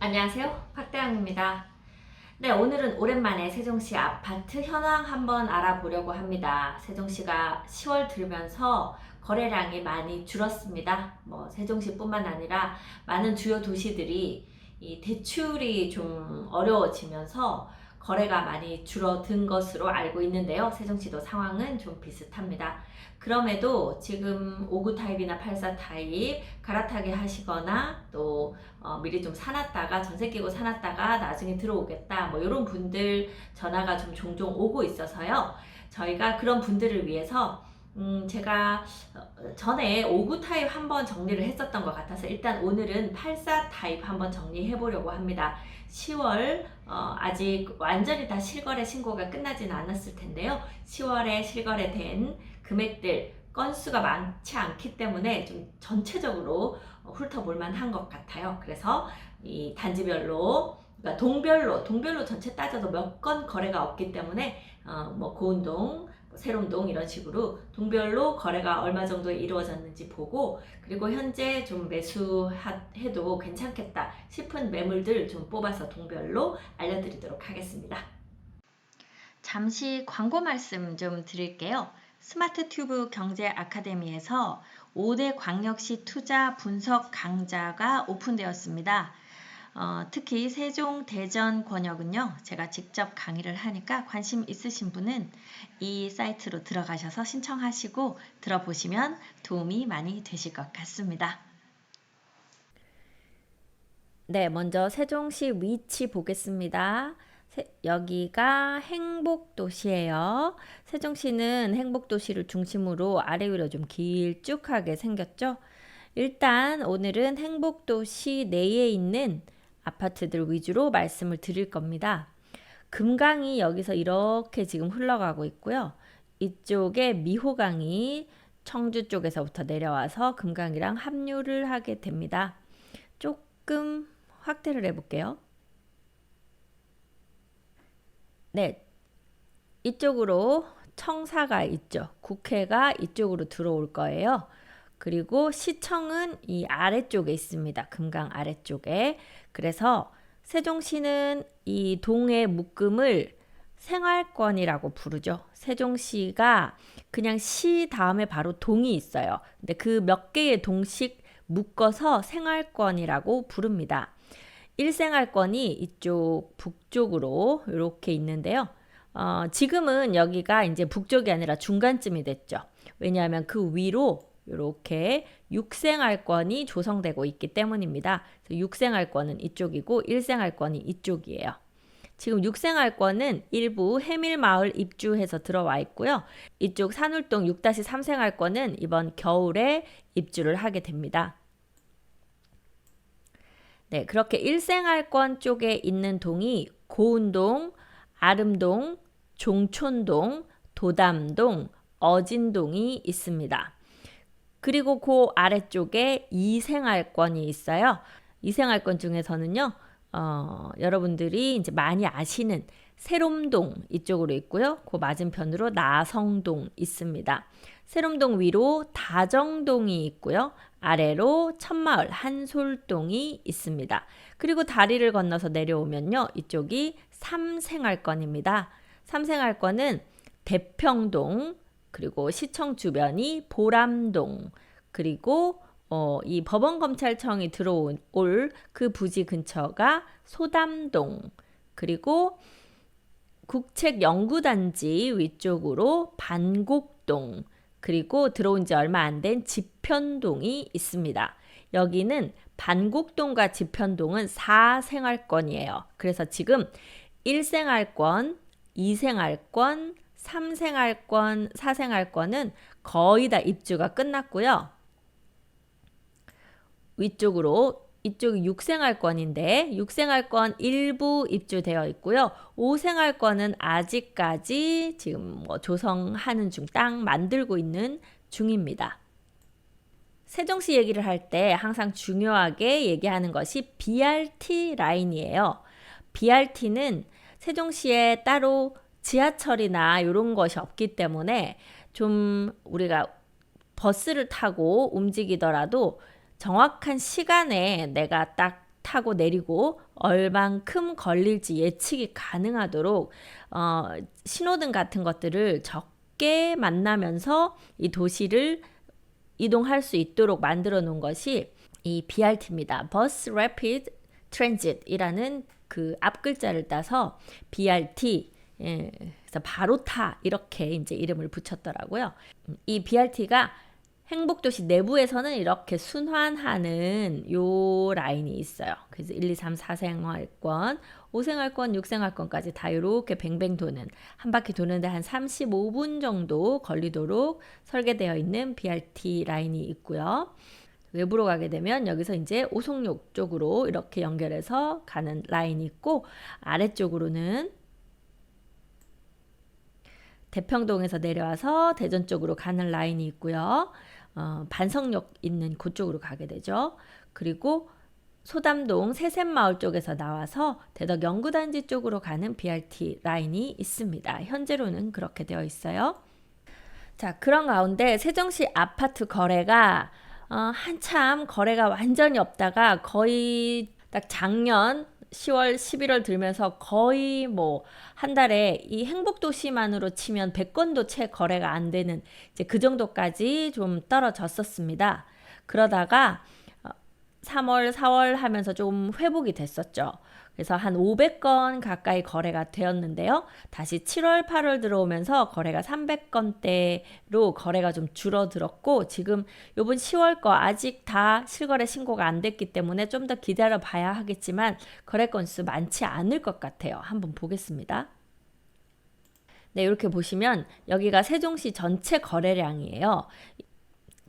안녕하세요. 박대영입니다. 네, 오늘은 오랜만에 세종시 아파트 현황 한번 알아보려고 합니다. 세종시가 10월 들면서 거래량이 많이 줄었습니다. 세종시뿐만 아니라 많은 주요 도시들이 이 대출이 좀 어려워지면서 거래가 많이 줄어든 것으로 알고 있는데요. 세종시도 상황은 좀 비슷합니다. 그럼에도 지금 5구 타입이나 84 타입 갈아타기 하시거나 또 미리 좀 사놨다가 전세 끼고 사놨다가 나중에 들어오겠다 이런 분들 전화가 좀 종종 오고 있어서요. 저희가 그런 분들을 위해서 제가 전에 5구 타입 한번 정리를 했었던 것 같아서 일단 오늘은 84 타입 한번 정리해 보려고 합니다. 10월 아직 완전히 다 실거래 신고가 끝나진 않았을 텐데요. 10월에 실거래된 금액들 건수가 많지 않기 때문에 좀 전체적으로 훑어볼 만한 것 같아요. 그래서 이 단지별로 그러니까 동별로 전체 따져도 몇 건 거래가 없기 때문에 고운동, 세롬동 이런 식으로 동별로 거래가 얼마 정도 이루어졌는지 보고 그리고 현재 좀 매수해도 괜찮겠다 싶은 매물들 좀 뽑아서 동별로 알려드리도록 하겠습니다. 잠시 광고 말씀 좀 드릴게요. 스마트 튜브 경제 아카데미에서 5대 광역시 투자 분석 강좌가 오픈되었습니다. 특히 세종, 대전 권역은요, 제가 직접 강의를 하니까 관심 있으신 분은 이 사이트로 들어가셔서 신청하시고 들어보시면 도움이 많이 되실 것 같습니다. 네, 먼저 세종시 위치 보겠습니다. 여기가 행복도시예요. 세종시는 행복도시를 중심으로 아래 위로 좀 길쭉하게 생겼죠. 일단 오늘은 행복도시 내에 있는 아파트들 위주로 말씀을 드릴 겁니다. 금강이 여기서 이렇게 지금 흘러가고 있고요. 이쪽에 미호강이 청주 쪽에서부터 내려와서 금강이랑 합류를 하게 됩니다. 조금 확대를 해볼게요. 네, 이쪽으로 청사가 있죠. 국회가 이쪽으로 들어올 거예요. 그리고 시청은 이 아래쪽에 있습니다. 금강 아래쪽에. 그래서 세종시는 이 동의 묶음을 생활권이라고 부르죠. 세종시가 그냥 시 다음에 바로 동이 있어요. 근데 그 몇 개의 동씩 묶어서 생활권이라고 부릅니다. 일생활권이 이쪽 북쪽으로 이렇게 있는데요. 지금은 여기가 이제 북쪽이 아니라 중간쯤이 됐죠. 왜냐하면 그 위로 이렇게 육생활권이 조성되고 있기 때문입니다. 육생활권은 이쪽이고 일생활권이 이쪽이에요. 지금 육생활권은 일부 해밀마을 입주해서 들어와 있고요. 이쪽 산울동 6-3 생활권은 이번 겨울에 입주를 하게 됩니다. 네, 그렇게 일생활권 쪽에 있는 동이 고운동, 아름동, 종촌동, 도담동, 어진동이 있습니다. 그리고 그 아래쪽에 이생활권이 있어요. 이생활권 중에서는요, 여러분들이 이제 많이 아시는 세롬동 이쪽으로 있고요. 그 맞은편으로 나성동 있습니다. 세롬동 위로 다정동이 있고요. 아래로 천마을 한솔동이 있습니다. 그리고 다리를 건너서 내려오면요. 이쪽이 삼생활권입니다. 삼생활권은 대평동, 그리고 시청 주변이 보람동, 그리고 이 법원검찰청이 들어올 그 부지 근처가 소담동, 그리고 국책연구단지 위쪽으로 반곡동, 그리고 들어온 지 얼마 안 된 지편동이 있습니다. 여기는 반곡동과 지편동은 4생활권이에요. 그래서 지금 1생활권, 2생활권, 3생활권, 4생활권은 거의 다 입주가 끝났고요. 위쪽으로 이쪽이 6생활권인데 6생활권 일부 입주되어 있고요. 5생활권은 아직까지 지금 조성하는 중, 땅 만들고 있는 중입니다. 세종시 얘기를 할 때 항상 중요하게 얘기하는 것이 BRT 라인이에요. BRT는 세종시에 따로 지하철이나 이런 것이 없기 때문에 좀 우리가 버스를 타고 움직이더라도 정확한 시간에 내가 딱 타고 내리고 얼만큼 걸릴지 예측이 가능하도록 신호등 같은 것들을 적게 만나면서 이 도시를 이동할 수 있도록 만들어 놓은 것이 이 BRT입니다. Bus Rapid Transit이라는 그 앞글자를 따서 BRT, 그래서 바로 타 이렇게 이제 이름을 붙였더라고요. 이 BRT가 행복도시 내부에서는 이렇게 순환하는 요 라인이 있어요. 그래서 1, 2, 3, 4생활권, 5생활권, 6생활권까지 다 이렇게 뱅뱅 도는, 한 바퀴 도는데 한 35분 정도 걸리도록 설계되어 있는 BRT 라인이 있고요. 외부로 가게 되면 여기서 이제 오송역 쪽으로 이렇게 연결해서 가는 라인이 있고, 아래쪽으로는 대평동에서 내려와서 대전 쪽으로 가는 라인이 있고요. 반석역 있는 그쪽으로 가게 되죠. 그리고 소담동 새샘마을 쪽에서 나와서 대덕 연구단지 쪽으로 가는 BRT 라인이 있습니다. 현재로는 그렇게 되어 있어요. 자, 그런 가운데 세종시 아파트 거래가 한참 거래가 완전히 없다가 거의 딱 작년 10월, 11월 들면서 거의 뭐 한 달에 이 행복도시만으로 치면 100건도 채 거래가 안 되는 이제 그 정도까지 좀 떨어졌었습니다. 그러다가 3월, 4월 하면서 좀 회복이 됐었죠. 그래서 한 500건 가까이 거래가 되었는데요. 다시 7월, 8월 들어오면서 거래가 300건대로 거래가 좀 줄어들었고, 지금 요번 10월 거 아직 다 실거래 신고가 안 됐기 때문에 좀 더 기다려 봐야 하겠지만 거래 건수 많지 않을 것 같아요. 한번 보겠습니다. 네, 이렇게 보시면 여기가 세종시 전체 거래량이에요.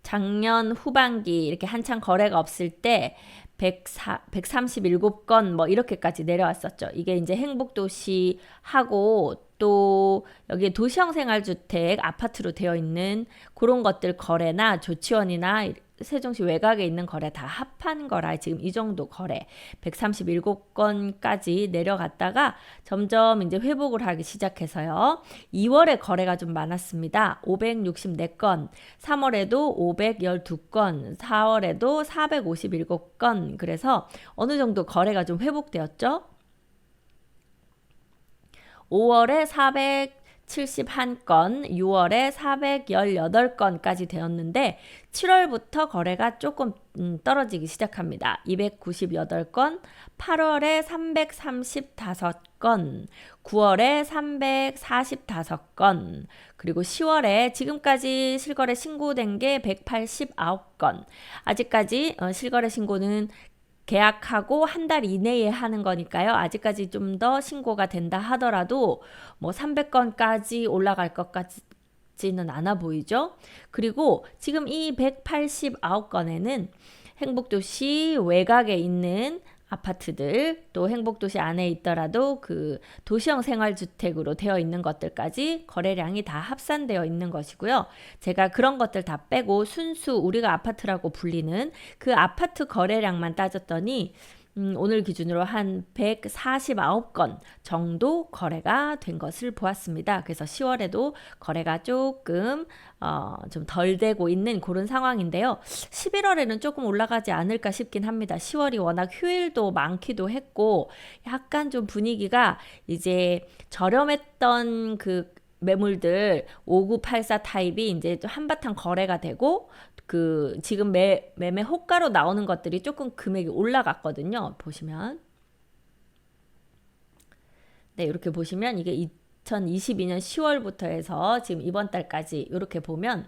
작년 후반기 이렇게 한창 거래가 없을 때 137건 뭐 이렇게까지 내려왔었죠. 이게 이제 행복도시하고 또 여기 도시형 생활주택 아파트로 되어 있는 그런 것들 거래나 조치원이나 세종시 외곽에 있는 거래 다 합한 거라 지금 이 정도 거래 137건까지 내려갔다가 점점 이제 회복을 하기 시작해서요. 2월에 거래가 좀 많았습니다. 564건, 3월에도 512건, 4월에도 457건. 그래서 어느 정도 거래가 좀 회복되었죠. 5월에 471건, 6월에 418건까지 되었는데 7월부터 거래가 조금 떨어지기 시작합니다. 298건, 8월에 335건, 9월에 345건, 그리고 10월에 지금까지 실거래 신고된 게 189건. 아직까지 실거래 신고는 계약하고 한 달 이내에 하는 거니까요. 아직까지 좀 더 신고가 된다 하더라도 뭐 300건까지 올라갈 것 같지는 않아 보이죠. 그리고 지금 이 189건에는 행복도시 외곽에 있는 아파트들, 또 행복도시 안에 있더라도 그 도시형 생활주택으로 되어 있는 것들까지 거래량이 다 합산되어 있는 것이고요. 제가 그런 것들 다 빼고 순수 우리가 아파트라고 불리는 그 아파트 거래량만 따졌더니 오늘 기준으로 한 149건 정도 거래가 된 것을 보았습니다. 그래서 10월에도 거래가 조금 좀 덜 되고 있는 그런 상황인데요. 11월에는 조금 올라가지 않을까 싶긴 합니다. 10월이 워낙 휴일도 많기도 했고 약간 좀 분위기가 이제 저렴했던 그 매물들 5984 타입이 이제 한바탕 거래가 되고 그 지금 매매 호가로 나오는 것들이 조금 금액이 올라갔거든요. 보시면 네, 이렇게 보시면 이게 2022년 10월부터 해서 지금 이번 달까지 이렇게 보면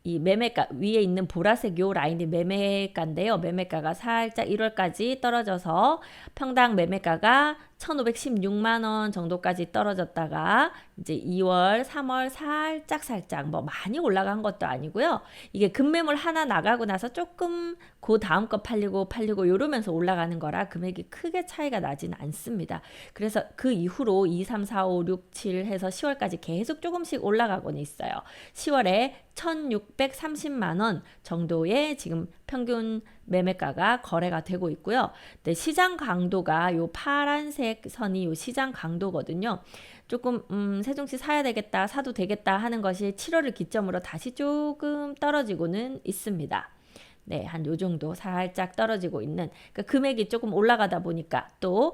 이 매매가 위에 있는 보라색 요 라인이 매매가인데요. 매매가가 살짝 1월까지 떨어져서 평당 매매가가 1,516만 원 정도까지 떨어졌다가 이제 2월, 3월 살짝 뭐 많이 올라간 것도 아니고요. 이게 급매물 하나 나가고 나서 조금 그 다음 거 팔리고 이러면서 올라가는 거라 금액이 크게 차이가 나지는 않습니다. 그래서 그 이후로 2, 3, 4, 5, 6, 7 해서 10월까지 계속 조금씩 올라가고는 있어요. 10월에 1,630만 원 정도의 지금 평균 매매가가 거래가 되고 있고요. 네, 시장 강도가 요 파란색 선이 요 시장 강도거든요. 조금 세종시 사야 되겠다, 사도 되겠다 하는 것이 7월을 기점으로 다시 조금 떨어지고는 있습니다. 네, 한 요 정도 살짝 떨어지고 있는, 그러니까 금액이 조금 올라가다 보니까 또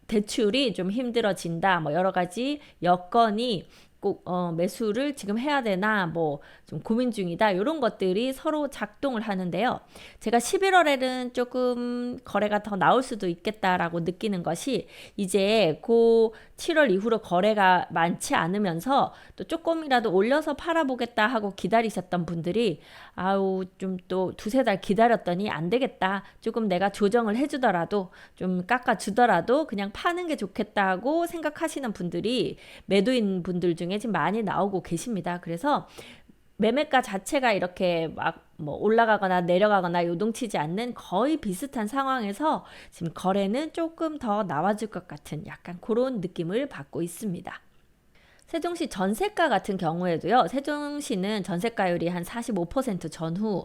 대출이 좀 힘들어진다, 뭐 여러 가지 여건이 꼭 매수를 지금 해야 되나 뭐 좀 고민 중이다, 이런 것들이 서로 작동을 하는데요. 제가 11월에는 조금 거래가 더 나올 수도 있겠다라고 느끼는 것이, 이제 고 7월 이후로 거래가 많지 않으면서 또 조금이라도 올려서 팔아보겠다 하고 기다리셨던 분들이, 아우 좀 또 두세 달 기다렸더니 안 되겠다, 조금 내가 조정을 해주더라도 좀 깎아주더라도 그냥 파는 게 좋겠다고 생각하시는 분들이 매도인 분들 중에 지금 많이 나오고 계십니다. 그래서 매매가 자체가 이렇게 막 뭐 올라가거나 내려가거나 요동치지 않는 거의 비슷한 상황에서 지금 거래는 조금 더 나와줄 것 같은 약간 그런 느낌을 받고 있습니다. 세종시 전세가 같은 경우에도요, 세종시는 전세가율이 한 45% 전후,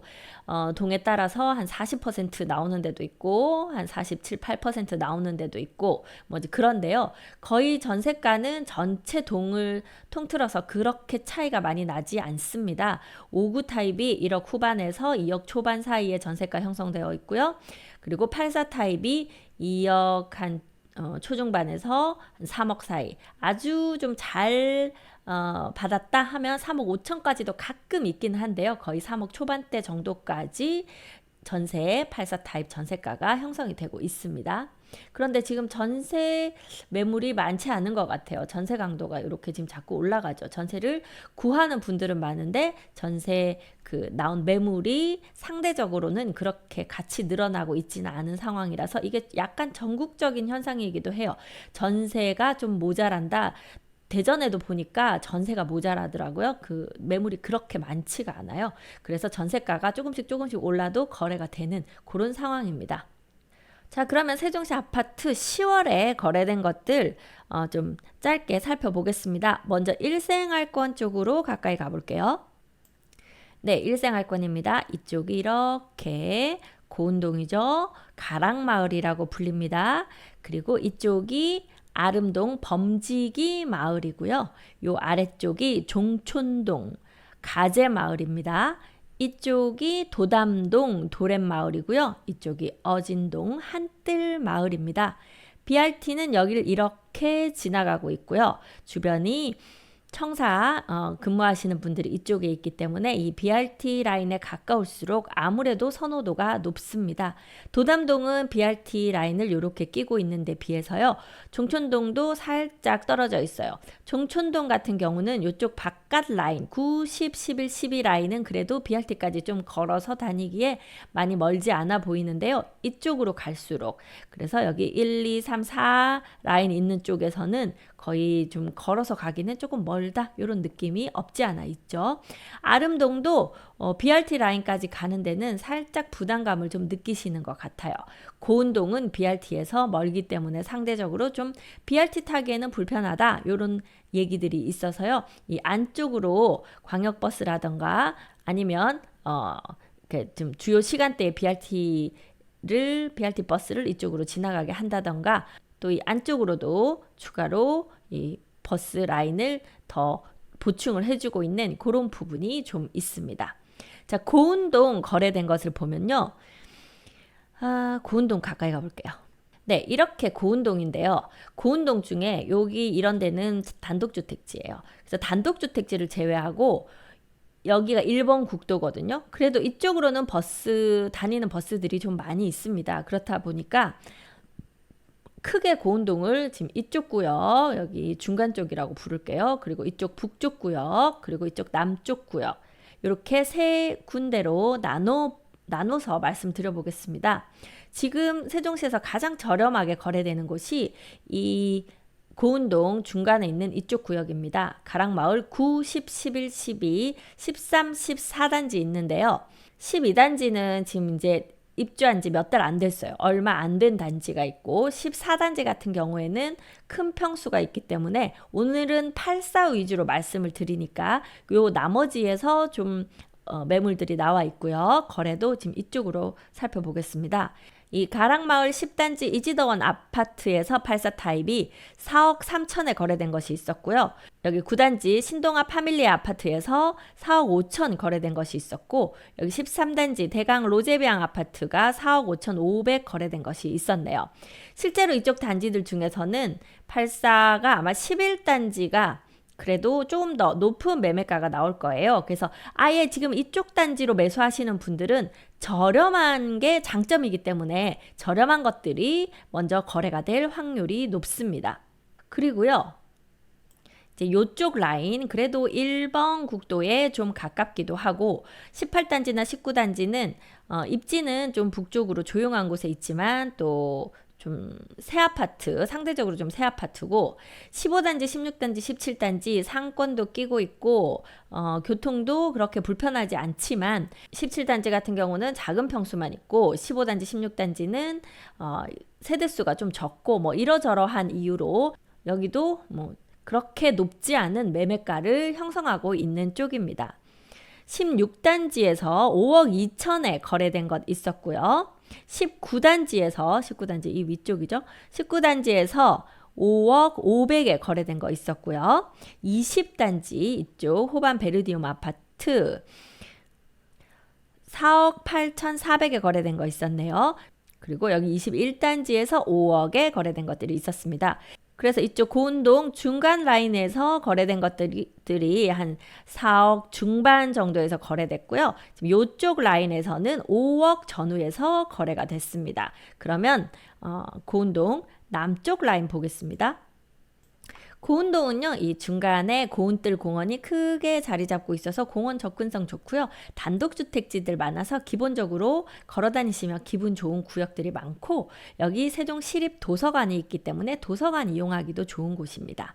동에 따라서 한 40% 나오는 데도 있고, 한 47, 8% 나오는 데도 있고, 뭐 이제 그런데요, 거의 전세가는 전체 동을 통틀어서 그렇게 차이가 많이 나지 않습니다. 5구 타입이 1억 후반에서 2억 초반 사이에 전세가 형성되어 있고요. 그리고 84 타입이 2억 한 초중반에서 3억 사이, 아주 좀 잘 받았다 하면 3억 5천까지도 가끔 있긴 한데요. 거의 3억 초반대 정도까지 전세 84 타입 전세가가 형성이 되고 있습니다. 그런데 지금 전세 매물이 많지 않은 것 같아요. 전세 강도가 이렇게 지금 자꾸 올라가죠. 전세를 구하는 분들은 많은데 전세 그 나온 매물이 상대적으로는 그렇게 같이 늘어나고 있지는 않은 상황이라서 이게 약간 전국적인 현상이기도 해요. 전세가 좀 모자란다. 대전에도 보니까 전세가 모자라더라고요. 그 매물이 그렇게 많지가 않아요. 그래서 전세가가 조금씩 올라도 거래가 되는 그런 상황입니다. 자, 그러면 세종시 아파트 10월에 거래된 것들 좀 짧게 살펴보겠습니다. 먼저 일생활권 쪽으로 가까이 가볼게요. 네, 일생활권입니다. 이쪽이 이렇게 고운동이죠. 가락마을이라고 불립니다. 그리고 이쪽이 아름동 범지기 마을이고요. 요 아래쪽이 종촌동 가재마을입니다. 이쪽이 도담동 도렛마을이고요. 이쪽이 어진동 한뜰마을입니다. BRT는 여기를 이렇게 지나가고 있고요. 주변이 청사 근무하시는 분들이 이쪽에 있기 때문에 이 BRT 라인에 가까울수록 아무래도 선호도가 높습니다. 도담동은 BRT 라인을 이렇게 끼고 있는데 비해서요, 종촌동도 살짝 떨어져 있어요. 종촌동 같은 경우는 이쪽 바깥 라인 9, 10, 11, 12 라인은 그래도 BRT까지 좀 걸어서 다니기에 많이 멀지 않아 보이는데요. 이쪽으로 갈수록, 그래서 여기 1, 2, 3, 4 라인 있는 쪽에서는 거의 좀 걸어서 가기는 조금 멀다, 이런 느낌이 없지 않아 있죠. 아름동도 BRT 라인까지 가는 데는 살짝 부담감을 좀 느끼시는 것 같아요. 고운동은 BRT에서 멀기 때문에 상대적으로 좀 BRT 타기에는 불편하다, 이런 얘기들이 있어서요. 이 안쪽으로 광역버스라던가 아니면 좀 주요 시간대에 BRT 버스를 이쪽으로 지나가게 한다던가, 또 이 안쪽으로도 추가로 이 버스 라인을 더 보충을 해주고 있는 그런 부분이 좀 있습니다. 자, 고운동 거래된 것을 보면요. 고운동 가까이 가볼게요. 네, 이렇게 고운동인데요. 고운동 중에 여기 이런 데는 단독주택지예요. 그래서 단독주택지를 제외하고 여기가 1번 국도거든요. 그래도 이쪽으로는 다니는 버스들이 좀 많이 있습니다. 그렇다 보니까 크게 고운동을 지금 이쪽 구역, 여기 중간 쪽이라고 부를게요. 그리고 이쪽 북쪽 구역, 그리고 이쪽 남쪽 구역, 이렇게 세 군데로 나눠서 말씀드려 보겠습니다. 지금 세종시에서 가장 저렴하게 거래되는 곳이 이 고운동 중간에 있는 이쪽 구역입니다. 가락마을 9, 10, 11, 12, 13, 14단지 있는데요. 12단지는 지금 이제 입주한 지 몇 달 안 됐어요. 얼마 안 된 단지가 있고, 14단지 같은 경우에는 큰 평수가 있기 때문에 오늘은 84 위주로 말씀을 드리니까 요 나머지에서 좀 매물들이 나와 있고요. 거래도 지금 이쪽으로 살펴보겠습니다. 이 가락마을 10단지 이지더원 아파트에서 84 타입이 4억 3천에 거래된 것이 있었고요. 여기 9단지 신동아 파밀리 아파트에서 4억 5천 거래된 것이 있었고, 여기 13단지 대강 로제비앙 아파트가 4억 5천 5백 거래된 것이 있었네요. 실제로 이쪽 단지들 중에서는 84가 아마 11단지가 그래도 조금 더 높은 매매가가 나올 거예요. 그래서 아예 지금 이쪽 단지로 매수하시는 분들은 저렴한 게 장점이기 때문에 저렴한 것들이 먼저 거래가 될 확률이 높습니다. 그리고요, 이제 요쪽 라인 그래도 1번 국도에 좀 가깝기도 하고 18단지나 19단지는 입지는 좀 북쪽으로 조용한 곳에 있지만 또 좀 새 아파트, 상대적으로 좀 새 아파트고 15단지, 16단지, 17단지 상권도 끼고 있고 교통도 그렇게 불편하지 않지만 17단지 같은 경우는 작은 평수만 있고 15단지, 16단지는 세대수가 좀 적고 뭐 이러저러한 이유로 여기도 뭐 그렇게 높지 않은 매매가를 형성하고 있는 쪽입니다. 16단지에서 5억 2천에 거래된 것 있었고요. 19단지 이 위쪽이죠. 19단지에서 5억 5백에 거래된 거 있었고요. 20단지 이쪽 호반 베르디움 아파트 4억 8,400에 거래된 거 있었네요. 그리고 여기 21단지에서 5억에 거래된 것들이 있었습니다. 그래서 이쪽 고운동 중간 라인에서 거래된 것들이 한 4억 중반 정도에서 거래됐고요. 지금 이쪽 라인에서는 5억 전후에서 거래가 됐습니다. 그러면 고운동 남쪽 라인 보겠습니다. 고운동은요, 이 중간에 고운뜰 공원이 크게 자리 잡고 있어서 공원 접근성 좋고요. 단독주택지들 많아서 기본적으로 걸어 다니시면 기분 좋은 구역들이 많고, 여기 세종시립 도서관이 있기 때문에 도서관 이용하기도 좋은 곳입니다.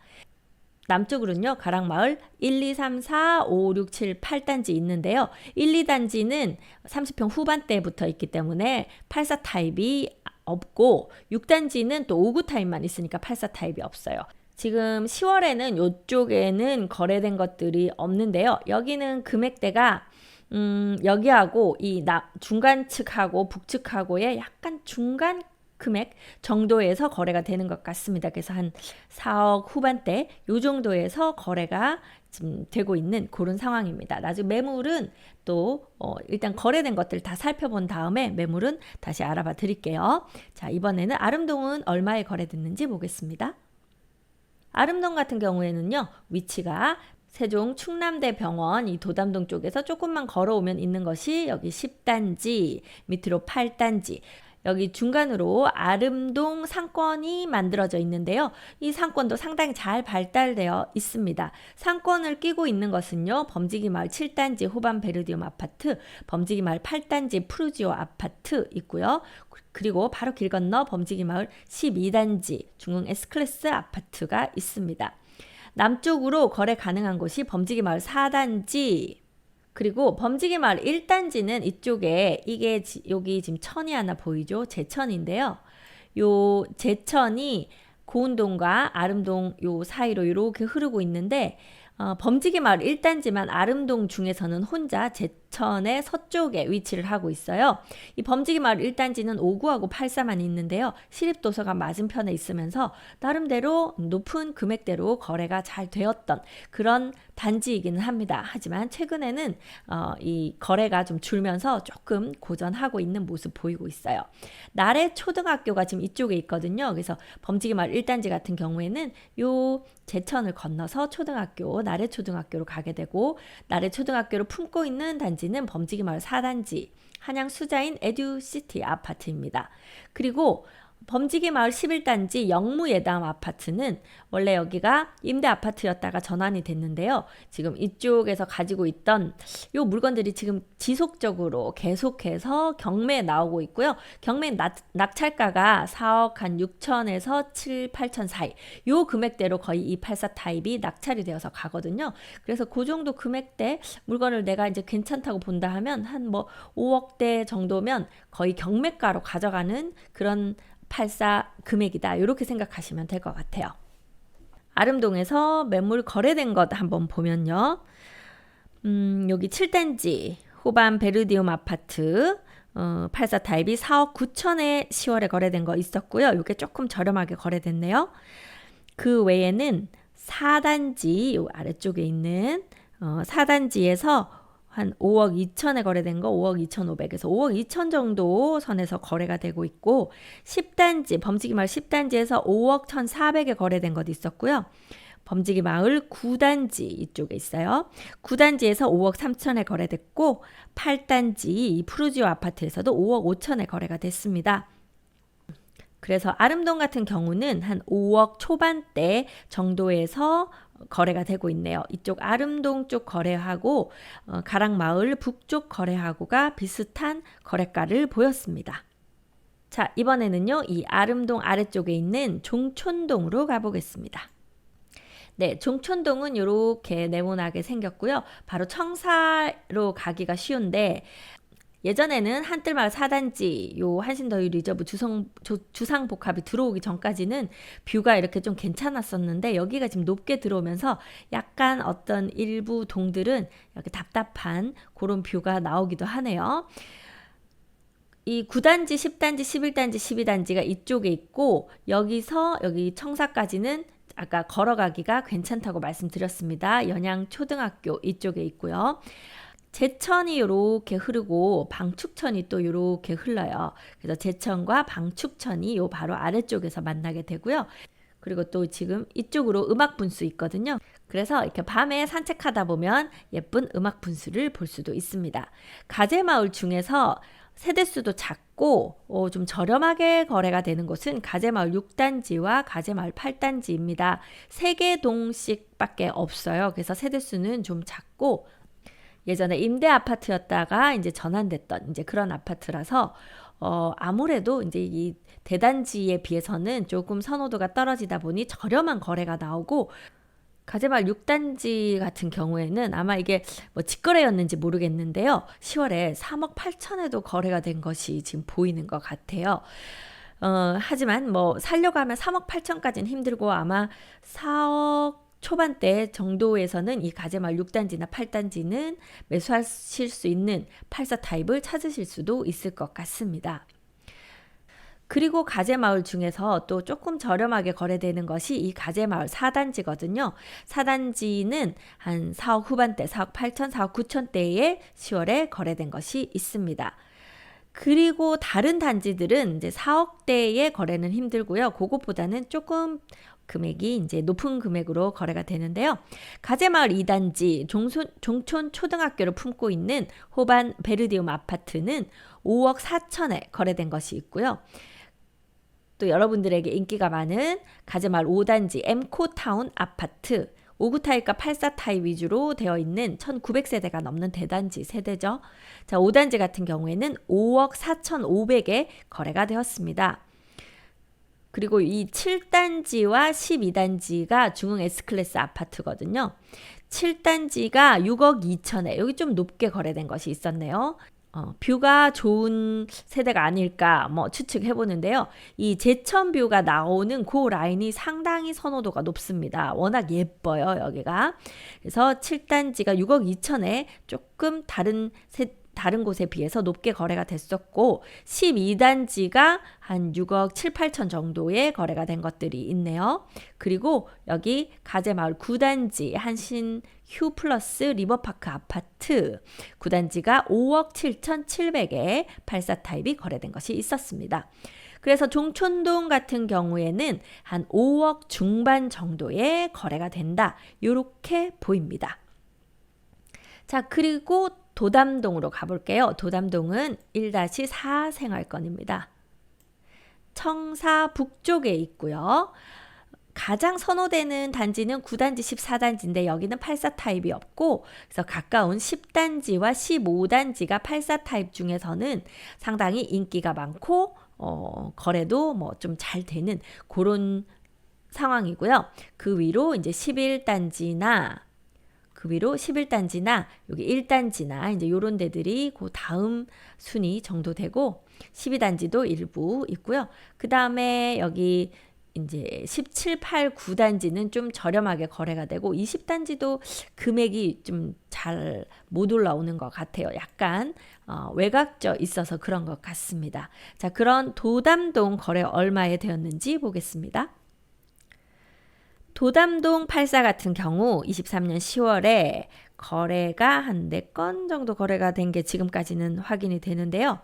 남쪽으로는요, 가락마을 1, 2, 3, 4, 5, 6, 7, 8단지 있는데요. 1, 2단지는 30평 후반대부터 있기 때문에 84 타입이 없고, 6단지는 또 59 타입만 있으니까 84 타입이 없어요. 지금 10월에는 이쪽에는 거래된 것들이 없는데요. 여기는 금액대가 여기하고 이 중간 측하고 북측하고의 약간 중간 금액 정도에서 거래가 되는 것 같습니다. 그래서 한 4억 후반대 요 정도에서 거래가 지금 되고 있는 그런 상황입니다. 나중에 매물은 또 일단 거래된 것들 다 살펴본 다음에 매물은 다시 알아봐 드릴게요. 자, 이번에는 아름동은 얼마에 거래됐는지 보겠습니다. 아름동 같은 경우에는요, 위치가 세종 충남대병원 이 도담동 쪽에서 조금만 걸어오면 있는 것이 여기 10단지, 밑으로 8단지, 여기 중간으로 아름동 상권이 만들어져 있는데요. 이 상권도 상당히 잘 발달되어 있습니다. 상권을 끼고 있는 것은요, 범지기마을 7단지 호반 베르디움 아파트, 범지기마을 8단지 푸르지오 아파트 있고요. 그리고 바로 길 건너 범지기마을 12단지 중흥 S클래스 아파트가 있습니다. 남쪽으로 거래 가능한 곳이 범지기마을 4단지, 그리고 범지기마을 1단지는 이쪽에 이게 여기 지금 천이 하나 보이죠? 제천인데요. 요 제천이 고운동과 아름동 요 사이로 이렇게 흐르고 있는데 범지기마을 1단지만 아름동 중에서는 혼자 제천의 서쪽에 위치를 하고 있어요. 이 범지기마을 1단지는 59하고 84만 있는데요. 시립도서관 맞은편에 있으면서 나름대로 높은 금액대로 거래가 잘 되었던 그런 단지이기는 합니다. 하지만 최근에는 이 거래가 좀 줄면서 조금 고전하고 있는 모습 보이고 있어요. 나래 초등학교가 지금 이쪽에 있거든요. 그래서 범지기마을 1단지 같은 경우에는 요 제천을 건너서 초등학교 나래 초등학교로 가게 되고, 나래 초등학교를 품고 있는 단지는 범지기마을 4단지 한양 수자인 에듀시티 아파트입니다. 그리고 범지기마을 11단지 영무예담 아파트는 원래 여기가 임대 아파트였다가 전환이 됐는데요. 지금 이쪽에서 가지고 있던 요 물건들이 지금 지속적으로 계속해서 경매에 나오고 있고요. 경매 낙찰가가 4억 한 6천에서 7, 8천 사이 요 금액대로 거의 이 84 타입이 낙찰이 되어서 가거든요. 그래서 그 정도 금액대 물건을 내가 이제 괜찮다고 본다 하면 한 뭐 5억대 정도면 거의 경매가로 가져가는 그런 84 금액이다. 이렇게 생각하시면 될 것 같아요. 아름동에서 매물 거래된 것 한번 보면요. 여기 7단지 호반 베르디움 아파트 84 타입이 4억 9천에 10월에 거래된 거 있었고요. 이게 조금 저렴하게 거래됐네요. 그 외에는 4단지 요 아래쪽에 있는 4단지에서 한 5억 2천에 거래된 거 5억 2,500에서 5억 2천 정도 선에서 거래가 되고 있고 10단지 범지기 마을 10단지에서 5억 1,400에 거래된 것도 있었고요. 범지기 마을 9단지 이쪽에 있어요. 9단지에서 5억 3천에 거래됐고 8단지 이 푸르지오 아파트에서도 5억 5천에 거래가 됐습니다. 그래서 아름동 같은 경우는 한 5억 초반대 정도에서 거래가 되고 있네요. 이쪽 아름동 쪽 거래하고 가락마을 북쪽 거래하고가 비슷한 거래가를 보였습니다. 자, 이번에는요. 이 아름동 아래쪽에 있는 종촌동으로 가보겠습니다. 네, 종촌동은 이렇게 네모나게 생겼고요. 바로 청사로 가기가 쉬운데 예전에는 한뜰마을 4단지 요 한신더위 리저브 주상복합이 들어오기 전까지는 뷰가 이렇게 좀 괜찮았었는데 여기가 지금 높게 들어오면서 약간 어떤 일부 동들은 이렇게 답답한 그런 뷰가 나오기도 하네요. 이 9단지, 10단지, 11단지, 12단지가 이쪽에 있고 여기서 여기 청사까지는 아까 걸어가기가 괜찮다고 말씀드렸습니다. 연양초등학교 이쪽에 있고요. 제천이 이렇게 흐르고 방축천이 또 이렇게 흘러요. 그래서 제천과 방축천이 요 바로 아래쪽에서 만나게 되고요. 그리고 또 지금 이쪽으로 음악 분수 있거든요. 그래서 이렇게 밤에 산책하다 보면 예쁜 음악 분수를 볼 수도 있습니다. 가재마을 중에서 세대수도 작고 좀 저렴하게 거래가 되는 곳은 가재마을 6단지와 가재마을 8단지입니다. 3개 동씩밖에 없어요. 그래서 세대수는 좀 작고 예전에 임대 아파트였다가 이제 전환됐던 이제 그런 아파트라서 아무래도 이제 이 대단지에 비해서는 조금 선호도가 떨어지다 보니 저렴한 거래가 나오고 가재마을 6단지 같은 경우에는 아마 이게 뭐 직거래였는지 모르겠는데요. 10월에 3억 8천에도 거래가 된 것이 지금 보이는 것 같아요. 하지만 뭐 살려고 하면 3억 8천까지는 힘들고 아마 4억 초반대 정도에서는 이 가재마을 6단지나 8단지는 매수하실 수 있는 84 타입을 찾으실 수도 있을 것 같습니다. 그리고 가재마을 중에서 또 조금 저렴하게 거래되는 것이 이 가재마을 4단지거든요. 4단지는 한 4억 후반대, 4억 8천, 4억 9천대에 10월에 거래된 것이 있습니다. 그리고 다른 단지들은 이제 4억대의 거래는 힘들고요. 그것보다는 조금 금액이 이제 높은 금액으로 거래가 되는데요. 가재마을 2단지 종촌 초등학교를 품고 있는 호반 베르디움 아파트는 5억 4천에 거래된 것이 있고요. 또 여러분들에게 인기가 많은 가재마을 5단지 엠코타운 아파트 5구 타입과 84 타입 위주로 되어 있는 1900세대가 넘는 대단지 세대죠. 자, 5단지 같은 경우에는 5억 4,500에 거래가 되었습니다. 그리고 이 7단지와 12단지가 중흥 S클래스 아파트거든요. 7단지가 6억 2천에 여기 좀 높게 거래된 것이 있었네요. 뷰가 좋은 세대가 아닐까 뭐 추측해 보는데요. 이 제천 뷰가 나오는 그 라인이 상당히 선호도가 높습니다. 워낙 예뻐요, 여기가. 그래서 7단지가 6억 2천에 조금 다른 곳에 비해서 높게 거래가 됐었고 12단지가 한 6억 7, 8천 정도의 거래가 된 것들이 있네요. 그리고 여기 가재마을 9단지 한신 휴 플러스 리버파크 아파트 9단지가 5억 7,700에 84 타입이 거래된 것이 있었습니다. 그래서 종촌동 같은 경우에는 한 5억 중반 정도의 거래가 된다. 이렇게 보입니다. 자, 그리고 도담동으로 가볼게요. 도담동은 1-4 생활권입니다. 청사 북쪽에 있고요. 가장 선호되는 단지는 9단지, 14단지인데 여기는 84 타입이 없고 그래서 가까운 10단지와 15단지가 84 타입 중에서는 상당히 인기가 많고 거래도 뭐 좀 잘 되는 그런 상황이고요. 그 위로 이제 11단지나 여기 1단지나 이제 요런 데들이 그 다음 순위 정도 되고 12단지도 일부 있고요. 그 다음에 여기 이제 17, 8, 9단지는 좀 저렴하게 거래가 되고 20단지도 금액이 좀 잘 못 올라오는 것 같아요. 약간 외곽져 있어서 그런 것 같습니다. 자, 그런 도담동 거래 얼마에 되었는지 보겠습니다. 도담동 84 같은 경우 23년 10월에 거래가 한 4건 정도 거래가 된 게 지금까지는 확인이 되는데요.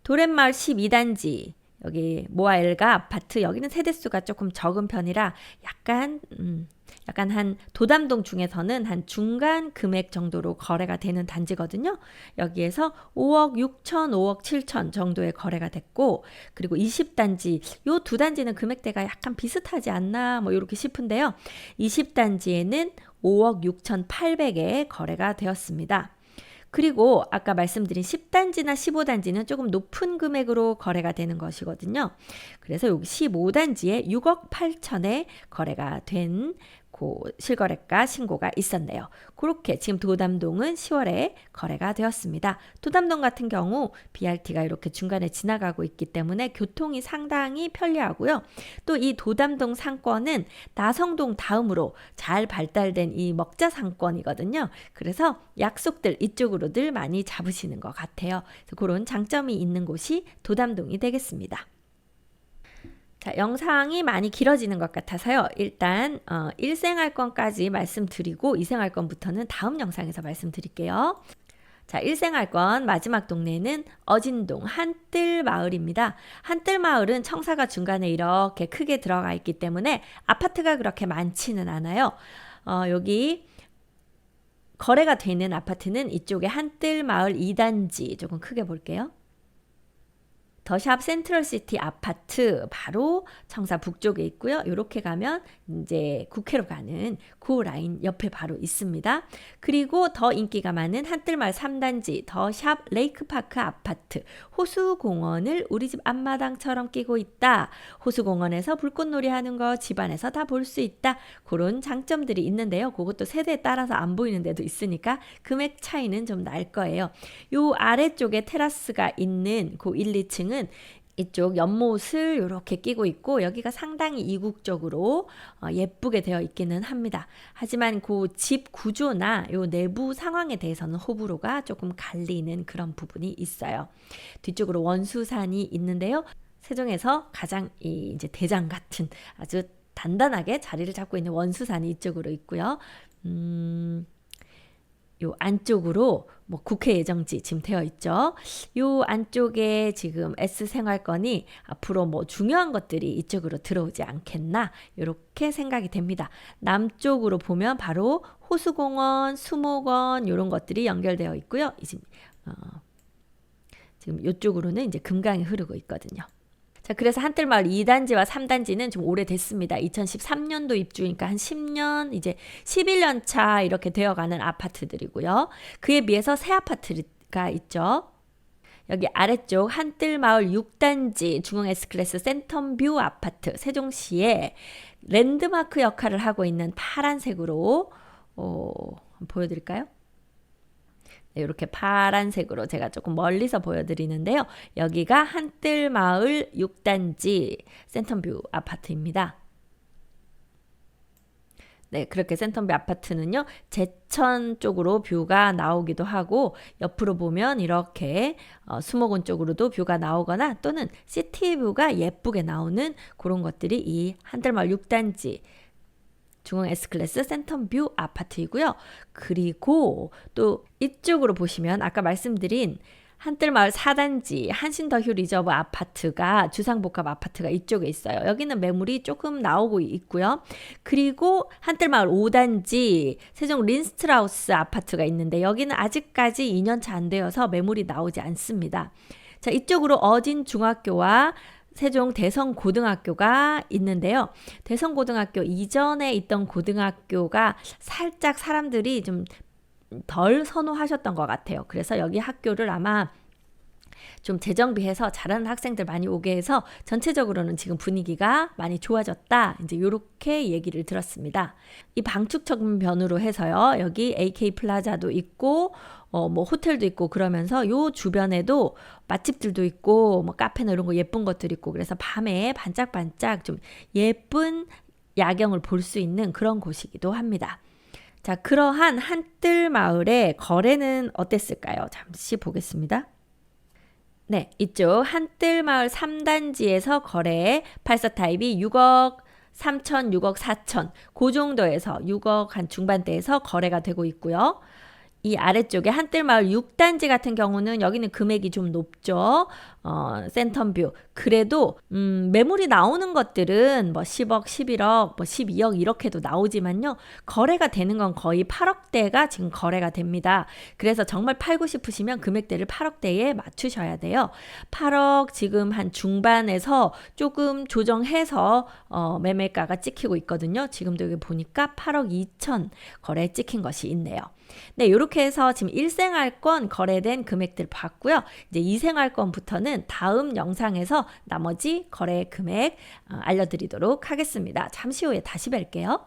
도렛마을 12단지 여기 모아엘가 아파트 여기는 세대수가 조금 적은 편이라 약간 한 도담동 중에서는 한 중간 금액 정도로 거래가 되는 단지거든요. 여기에서 5억 6천, 5억 7천 정도의 거래가 됐고 그리고 20단지 요 두 단지는 금액대가 약간 비슷하지 않나 뭐 이렇게 싶은데요. 20단지에는 5억 6천 8백에 거래가 되었습니다. 그리고 아까 말씀드린 10단지나 15단지는 조금 높은 금액으로 거래가 되는 것이거든요. 그래서 여기 15단지에 6억 8천에 거래가 된 실거래가 신고가 있었네요. 그렇게 지금 도담동은 10월에 거래가 되었습니다. 도담동 같은 경우 BRT가 이렇게 중간에 지나가고 있기 때문에 교통이 상당히 편리하고요. 또 이 도담동 상권은 나성동 다음으로 잘 발달된 이 먹자 상권이거든요. 그래서 약속들 이쪽으로들 많이 잡으시는 것 같아요. 그래서 그런 장점이 있는 곳이 도담동이 되겠습니다. 자, 영상이 많이 길어지는 것 같아서요. 일단 1생활권까지 말씀드리고 2생활권부터는 다음 영상에서 말씀드릴게요. 자, 1생활권 마지막 동네는 어진동 한뜰마을입니다. 한뜰마을은 청사가 중간에 이렇게 크게 들어가 있기 때문에 아파트가 그렇게 많지는 않아요. 여기 거래가 되는 아파트는 이쪽에 한뜰마을 2단지 조금 크게 볼게요. 더샵 센트럴시티 아파트 바로 청사 북쪽에 있고요. 이렇게 가면 이제 국회로 가는 그 라인 옆에 바로 있습니다. 그리고 더 인기가 많은 한뜰마을 3단지 더샵 레이크파크 아파트 호수공원을 우리 집 앞마당처럼 끼고 있다. 호수공원에서 불꽃놀이 하는 거 집안에서 다 볼 수 있다. 그런 장점들이 있는데요. 그것도 세대에 따라서 안 보이는 데도 있으니까 금액 차이는 좀 날 거예요. 요 아래쪽에 테라스가 있는 그 1, 2층은 이쪽 연못을 이렇게 끼고 있고 여기가 상당히 이국적으로 예쁘게 되어 있기는 합니다. 하지만 그 집 구조나 요 내부 상황에 대해서는 호불호가 조금 갈리는 그런 부분이 있어요. 뒤쪽으로 원수산이 있는데요. 세종에서 가장 이제 대장 같은 아주 단단하게 자리를 잡고 있는 원수산이 이쪽으로 있고요. 요 안쪽으로 뭐 국회 예정지 지금 되어 있죠. 요 안쪽에 지금 S생활권이 앞으로 뭐 중요한 것들이 이쪽으로 들어오지 않겠나 이렇게 생각이 됩니다. 남쪽으로 보면 바로 호수공원, 수목원 이런 것들이 연결되어 있고요. 지금 이쪽으로는 이제 금강이 흐르고 있거든요. 자, 그래서 한뜰마을 2단지와 3단지는 좀 오래됐습니다. 2013년도 입주니까 한 10년, 이제 11년 차 이렇게 되어가는 아파트들이고요. 그에 비해서 새 아파트가 있죠. 여기 아래쪽 한뜰마을 6단지 중흥 S클래스 센텀뷰 아파트 세종시에 랜드마크 역할을 하고 있는 파란색으로 보여드릴까요? 네, 이렇게 파란색으로 제가 조금 멀리서 보여드리는데요. 여기가 한뜰마을 6단지 센텀뷰 아파트입니다. 네, 그렇게 센텀뷰 아파트는요. 제천 쪽으로 뷰가 나오기도 하고 옆으로 보면 이렇게 수목원 쪽으로도 뷰가 나오거나 또는 시티뷰가 예쁘게 나오는 그런 것들이 이 한뜰마을 6단지 중흥 S클래스 센텀뷰 아파트이고요. 그리고 또 이쪽으로 보시면 아까 말씀드린 한뜰마을 4단지 한신더휴 리저브 아파트가 주상복합 아파트가 이쪽에 있어요. 여기는 매물이 조금 나오고 있고요. 그리고 한뜰마을 5단지 세종 린스트라우스 아파트가 있는데 여기는 아직까지 2년차 안 되어서 매물이 나오지 않습니다. 자, 이쪽으로 어진 중학교와 세종 대성고등학교가 있는데요. 대성고등학교 이전에 있던 고등학교가 살짝 사람들이 좀 덜 선호하셨던 것 같아요. 그래서 여기 학교를 아마 좀 재정비해서 잘하는 학생들 많이 오게 해서 전체적으로는 지금 분위기가 많이 좋아졌다. 이제 이렇게 얘기를 들었습니다. 이 방축적 변으로 해서요. 여기 AK 플라자도 있고 뭐 호텔도 있고 그러면서 요 주변에도 맛집들도 있고 뭐 카페나 이런 거 예쁜 것들 있고 그래서 밤에 반짝반짝 좀 예쁜 야경을 볼 수 있는 그런 곳이기도 합니다. 자, 그러한 한뜰 마을의 거래는 어땠을까요? 잠시 보겠습니다. 네, 이쪽 한뜰 마을 3단지에서 거래 84 타입이 6억 3천, 6억 4천 그 정도에서 6억 한 중반대에서 거래가 되고 있고요. 이 아래쪽에 한뜰마을 6단지 같은 경우는 여기는 금액이 좀 높죠. 센텀뷰. 그래도 매물이 나오는 것들은 뭐 10억, 11억, 뭐 12억 이렇게도 나오지만요. 거래가 되는 건 거의 8억대가 지금 거래가 됩니다. 그래서 정말 팔고 싶으시면 금액대를 8억대에 맞추셔야 돼요. 8억 지금 한 중반에서 조금 조정해서 매매가가 찍히고 있거든요. 지금도 여기 보니까 8억 2천 거래에 찍힌 것이 있네요. 네, 이렇게 해서 지금 1생활권 거래된 금액들 봤고요. 이제 2생활권부터는 다음 영상에서 나머지 거래 금액 알려드리도록 하겠습니다. 잠시 후에 다시 뵐게요.